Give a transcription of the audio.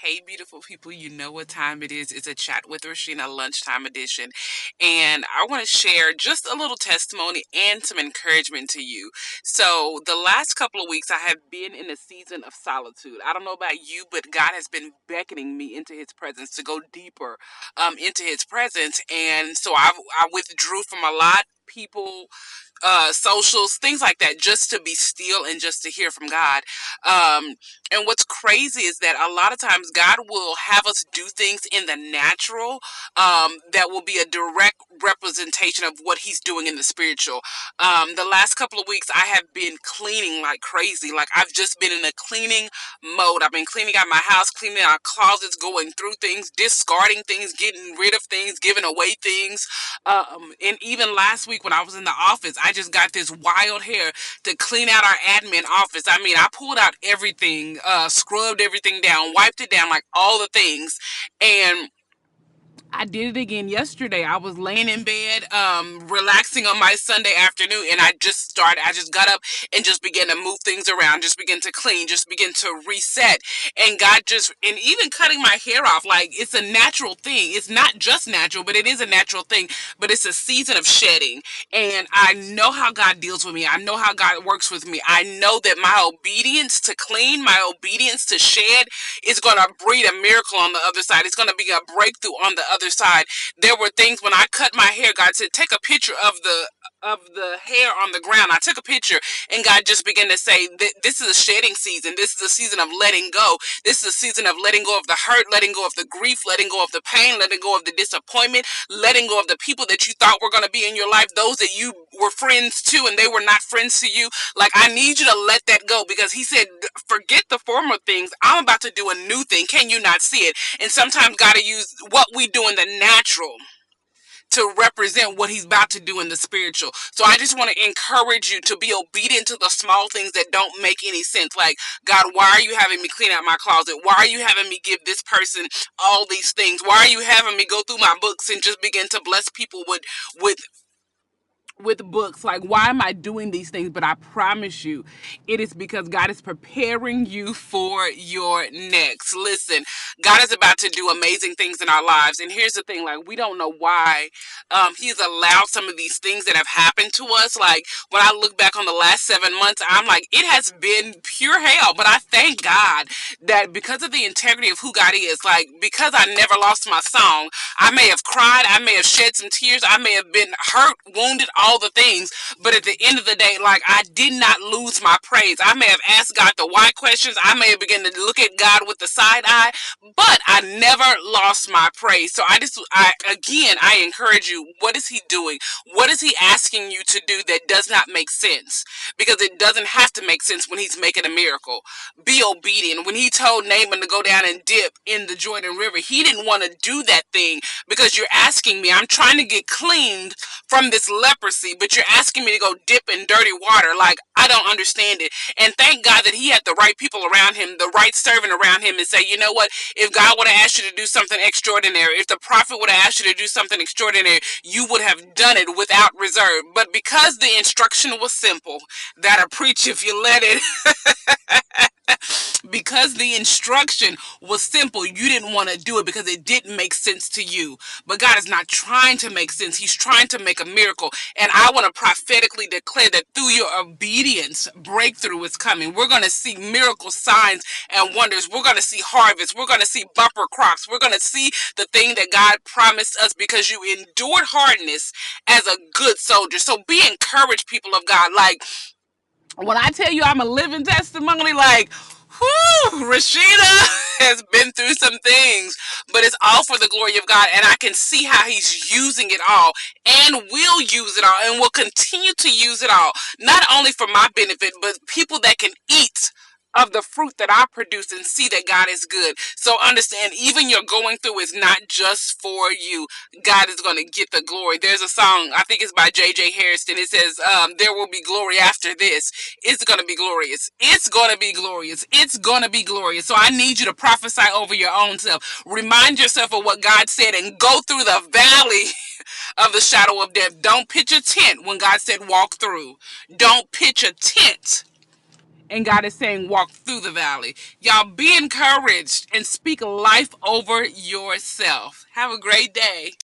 Hey, beautiful people, you know what time it is. It's a chat with Rashina lunchtime edition. And I want to share just a little testimony and some encouragement to you. So, the last couple of weeks, I have been in a season of solitude. I don't know about you, but God has been beckoning me into His presence to go deeper into His presence. And so I withdrew from a lot. People, socials, things like that, just to be still and just to hear from God. Um, and what's crazy is that a lot of times God will have us do things in the natural that will be a direct representation of what He's doing in the spiritual. The last couple of weeks, I have been cleaning like crazy. Like, I've just been in a cleaning mode. I've been cleaning out my house, cleaning out closets, going through things, discarding things, getting rid of things, giving away things. And even last week when I was in the office, I just got this wild hair to clean out our admin office. I mean, I pulled out everything, scrubbed everything down, wiped it down, like all the things. And I did it again yesterday. I was laying in bed, relaxing on my Sunday afternoon, and I just got up and just began to move things around, just begin to clean, just begin to reset. And and even cutting my hair off, like, it's a natural thing. It's not just natural, but it is a natural thing. But it's a season of shedding. And I know how God deals with me. I know how God works with me. I know that my obedience to clean, my obedience to shed, is going to breed a miracle on the other side. It's going to be a breakthrough on the other side. There were things when I cut my hair, God said, take a picture of the hair on the ground. I took a picture, and God just began to say, this is a shedding season. This is a season of letting go. This is a season of letting go of the hurt, letting go of the grief, letting go of the pain, letting go of the disappointment, letting go of the people that you thought were going to be in your life, those that you were friends to and they were not friends to you. Like, I need you to let that go, because He said, forget the former things. I'm about to do a new thing. Can you not see it? And sometimes God to use what we do in the natural to represent what He's about to do in the spiritual. So I just want to encourage you to be obedient to the small things that don't make any sense. Like, God, why are you having me clean out my closet? Why are you having me give this person all these things? Why are you having me go through my books and just begin to bless people with with books? Like, why am I doing these things? But I promise you, it is because God is preparing you for your next. Listen, God is about to do amazing things in our lives. And here's the thing, like, we don't know why He's allowed some of these things that have happened to us. Like, when I look back on the last 7 months, I'm like, it has been pure hell. But I thank God that because of the integrity of who God is, like, because I never lost my song, I may have cried, I may have shed some tears, I may have been hurt, wounded, all the things. But at the end of the day, like, I did not lose my praise. I may have asked God the why questions. I may have begun to look at God with the side eye, but I never lost my praise. So I encourage you. What is He doing? What is He asking you to do that does not make sense? Because it doesn't have to make sense when He's making a miracle. Be obedient. When He told Naaman to go down and dip in the Jordan River, he didn't want to do that thing because you're asking me. I'm trying to get cleaned from this leprosy, but you're asking me to go dip in dirty water. Like, I don't understand it. And thank God that he had the right people around him, the right servant around him, and say, you know what? If God would have asked you to do something extraordinary, if the prophet would have asked you to do something extraordinary, you would have done it without reserve. But because the instruction was simple, that'll preach if you let it. Because the instruction was simple, you didn't want to do it because it didn't make sense to you. But God is not trying to make sense. He's trying to make a miracle. And I want to prophetically declare that through your obedience, breakthrough is coming. We're going to see miracle signs and wonders. We're going to see harvest. We're going to see bumper crops. We're going to see the thing that God promised us because you endured hardness as a good soldier. So be encouraged, people of God. Like, when I tell you I'm a living testimony, like, whoo, Rashida has been through some things, but it's all for the glory of God, and I can see how He's using it all, and will use it all, and will continue to use it all, not only for my benefit, but people that can eat of the fruit that I produce and see that God is good. So understand, even your going through is not just for you. God is going to get the glory. There's a song, I think it's by J.J. Harrison. It says, there will be glory after this. It's going to be glorious. It's going to be glorious. It's going to be glorious. So I need you to prophesy over your own self. Remind yourself of what God said and go through the valley of the shadow of death. Don't pitch a tent when God said walk through. Don't pitch a tent and God is saying, walk through the valley. Y'all be encouraged and speak life over yourself. Have a great day.